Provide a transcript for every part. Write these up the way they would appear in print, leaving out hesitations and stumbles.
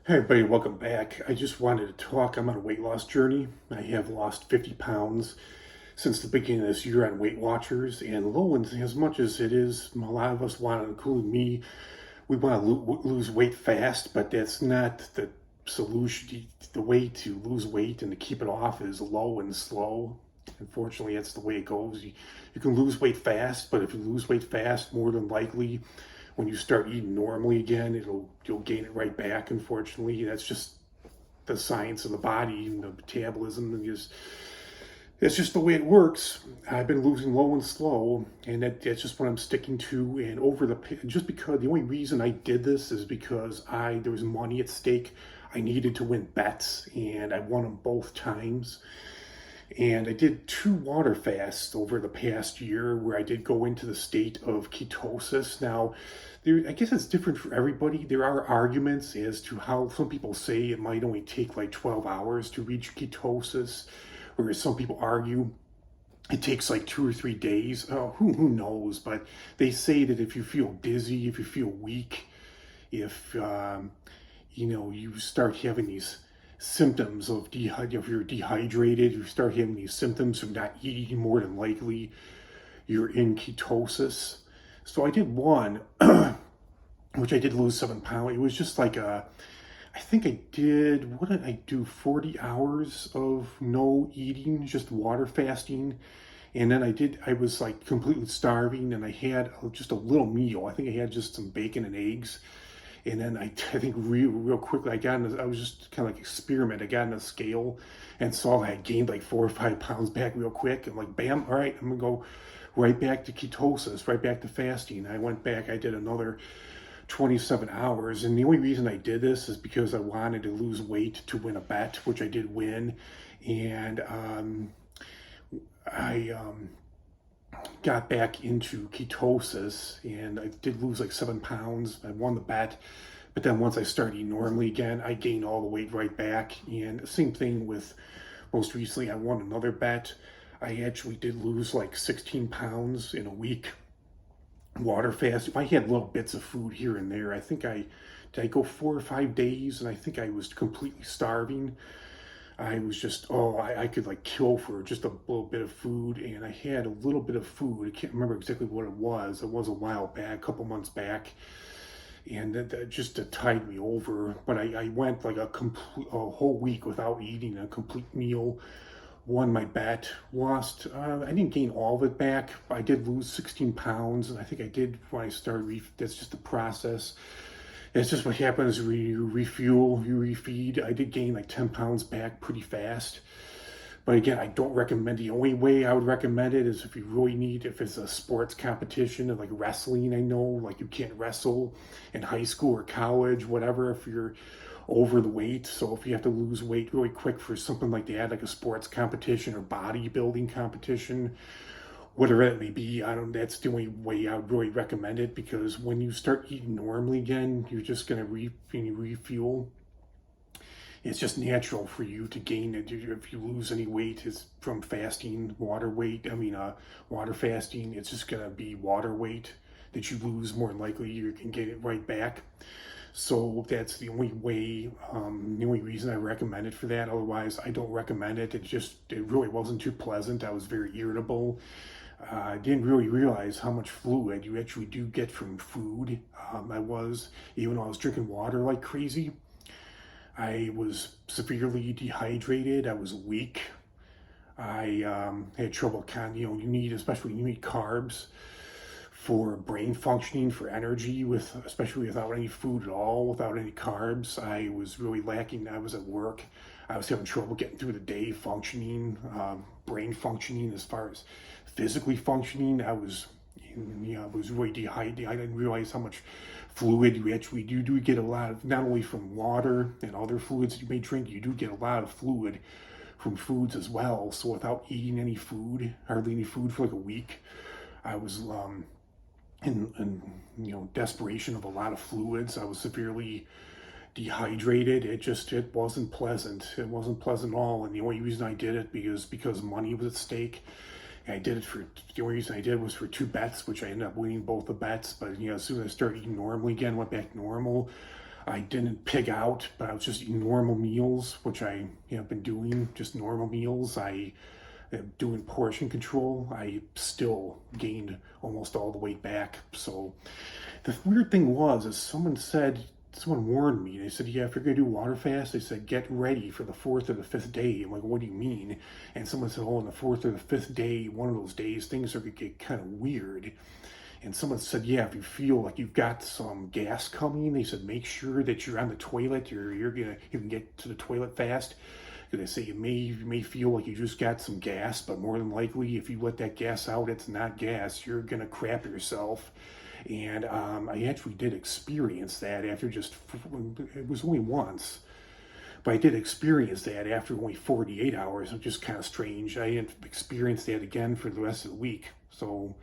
Hey everybody, welcome back. I just wanted to talk. I'm on a weight loss journey. I have lost 50 pounds since the beginning of this year on Weight Watchers. And lo, and as much as it is, a lot of us want to, including me, we want to lose weight fast, but that's not the solution. The way to lose weight and to keep it off is low and slow. Unfortunately, that's the way it goes. You can lose weight fast, but if you lose weight fast, more than likely, when you start eating normally again, you'll gain it right back. Unfortunately, that's just the science of the body and the metabolism, and just it's just the way it works. I've been losing low and slow, and that's just what I'm sticking to. And just because the only reason I did this is because there was money at stake. I needed to win bets, and I won them both times. And I did 2 water fasts over the past year where I did go into the state of ketosis. Now, I guess it's different for everybody. There are arguments as to how some people say it might only take like 12 hours to reach ketosis, whereas some people argue it takes like 2 or 3 days. Who knows? But they say that if you feel dizzy, if you feel weak, if you start having these symptoms if you're dehydrated, you start having these symptoms of not eating, more than likely you're in ketosis. So I did one, which I did lose 7 pounds. It was just like I think what did I do? 40 hours of no eating, just water fasting. And then I was like completely starving, and I had just a little meal. I think I had just some bacon and eggs. And then I think real quickly, I was just kind of like experiment. I got on a scale and saw I had gained like 4 or 5 pounds back real quick. I'm like, bam, all right, I'm gonna go right back to ketosis, right back to fasting. I went back, I did another 27 hours. And the only reason I did this is because I wanted to lose weight to win a bet, which I did win. And I got back into ketosis, and I did lose like 7 pounds. I won the bet, but then once I started eating normally again, I gained all the weight right back. And same thing with most recently, I won another bet. I actually did lose like 16 pounds in a week. Water fast. I had little bits of food here and there. I go 4 or 5 days, and I think I was completely starving. I was just, I could like kill for just a little bit of food. And I had a little bit of food. I can't remember exactly what it was. It was a while back, a couple months back. And that just tied me over. But I went like a whole week without eating a complete meal. Won my bet, lost, I didn't gain all of it back. I did lose 16 pounds. And I think I did when I started, that's just the process. It's just what happens when you refuel, you refeed. I did gain like 10 pounds back pretty fast. But again, I don't recommend. The only way I would recommend it is if you really need, if it's a sports competition, like wrestling. I know, like you can't wrestle in high school or college, whatever, if you're over the weight. So if you have to lose weight really quick for something like that, like a sports competition or bodybuilding competition, whatever it may be, that's the only way I would really recommend it, because when you start eating normally again, you're just going to refuel. It's just natural for you to gain it. If you lose any weight, it's from fasting, water fasting. It's just going to be water weight that you lose. More than likely, you can get it right back. So that's the only way, the only reason I recommend it for that. Otherwise, I don't recommend it. It really wasn't too pleasant. I was very irritable. I didn't really realize how much fluid you actually do get from food. Even though I was drinking water like crazy, I was severely dehydrated. I was weak. I had trouble, especially you need carbs for brain functioning, for energy, especially without any food at all, without any carbs. I was really lacking. I was at work. I was having trouble getting through the day, functioning, brain functioning. As far as physically functioning, I was really dehydrated. I didn't realize how much fluid you actually do get a lot of, not only from water and other fluids that you may drink, you do get a lot of fluid from foods as well. So without eating any food, hardly any food for like a week, I was in desperation of a lot of fluids. I was severely dehydrated. It wasn't pleasant. It wasn't pleasant at all. And the only reason I did it because money was at stake. And the only reason I did it was for 2 bets, which I ended up winning both the bets. But as soon as I started eating normally again, went back to normal, I didn't pig out, but I was just eating normal meals, which I have been doing, just normal meals. I am doing portion control. I still gained almost all the weight back. So the weird thing was, is someone warned me. They said, yeah, if you're going to do water fast, they said, get ready for the fourth or the fifth day. I'm like, what do you mean? And someone said, oh, on the fourth or the fifth day, one of those days, things are going to get kind of weird. And someone said, yeah, if you feel like you've got some gas coming, they said, make sure that you're on the toilet, or you can get to the toilet fast. Because they say you may feel like you just got some gas, but more than likely, if you let that gas out, it's not gas. You're going to crap yourself. And I actually did experience that after it was only once, but I did experience that after only 48 hours, which is kind of strange. I didn't experience that again for the rest of the week. So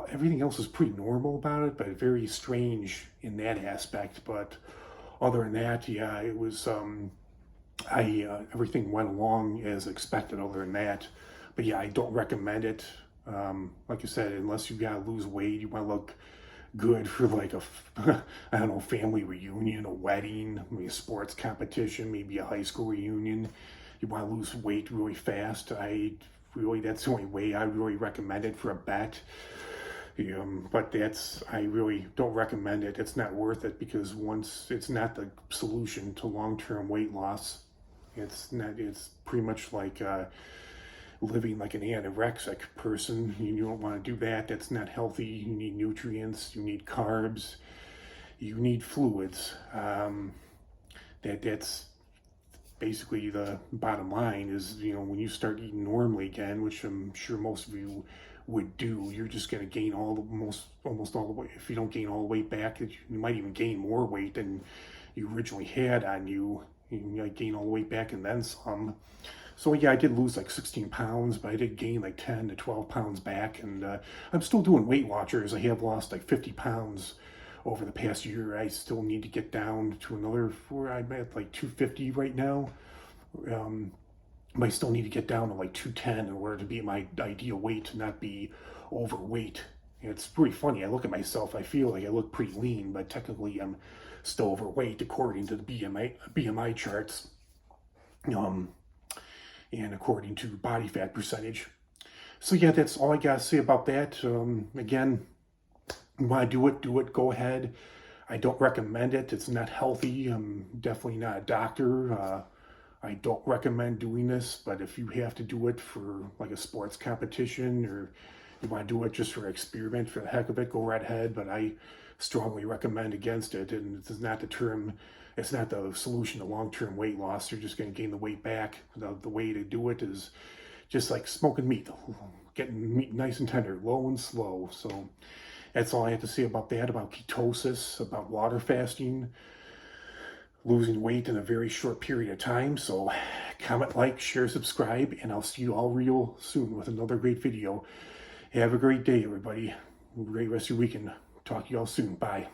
everything else is pretty normal about it, but very strange in that aspect. But other than that, yeah, it was, everything went along as expected other than that. But yeah, I don't recommend it. Like I said, unless you gotta lose weight, you want to look good for like I don't know, family reunion, a wedding, maybe a sports competition, maybe a high school reunion. You want to lose weight really fast. That's the only way I really recommend it for a bet. But I really don't recommend it. It's not worth it, because once it's not the solution to long-term weight loss. It's pretty much like living like an anorexic person. You don't want to do that. That's not healthy. You need nutrients, you need carbs, you need fluids. That's basically the bottom line is, when you start eating normally again, which I'm sure most of you would do, you're just going to gain almost all the weight. If you don't gain all the weight back, you might even gain more weight than you originally had on you. You might gain all the weight back and then some. So yeah, I did lose like 16 pounds, but I did gain like 10 to 12 pounds back. And I'm still doing Weight Watchers. I have lost like 50 pounds over the past year. I still need to get down to I'm at like 250 right now. But I still need to get down to like 210 in order to be my ideal weight, to not be overweight. It's pretty funny. I look at myself, I feel like I look pretty lean, but technically I'm still overweight according to the BMI charts. And according to body fat percentage. So yeah, that's all I gotta say about that. Again, you want to do it, go ahead. I don't recommend it. It's not healthy. I'm definitely not a doctor. I don't recommend doing this, but if you have to do it for like a sports competition, or you want to do it just for experiment, for the heck of it, go right ahead. But I strongly recommend against it. And it's not the solution to long-term weight loss. You're just going to gain the weight back. The way to do it is just like smoking meat, getting meat nice and tender, low and slow. So that's all I have to say about that, about ketosis, about water fasting, losing weight in a very short period of time. So comment, like, share, subscribe, and I'll see you all real soon with another great video. Have a great day, everybody. Great rest of your weekend. Talk to you all soon. Bye.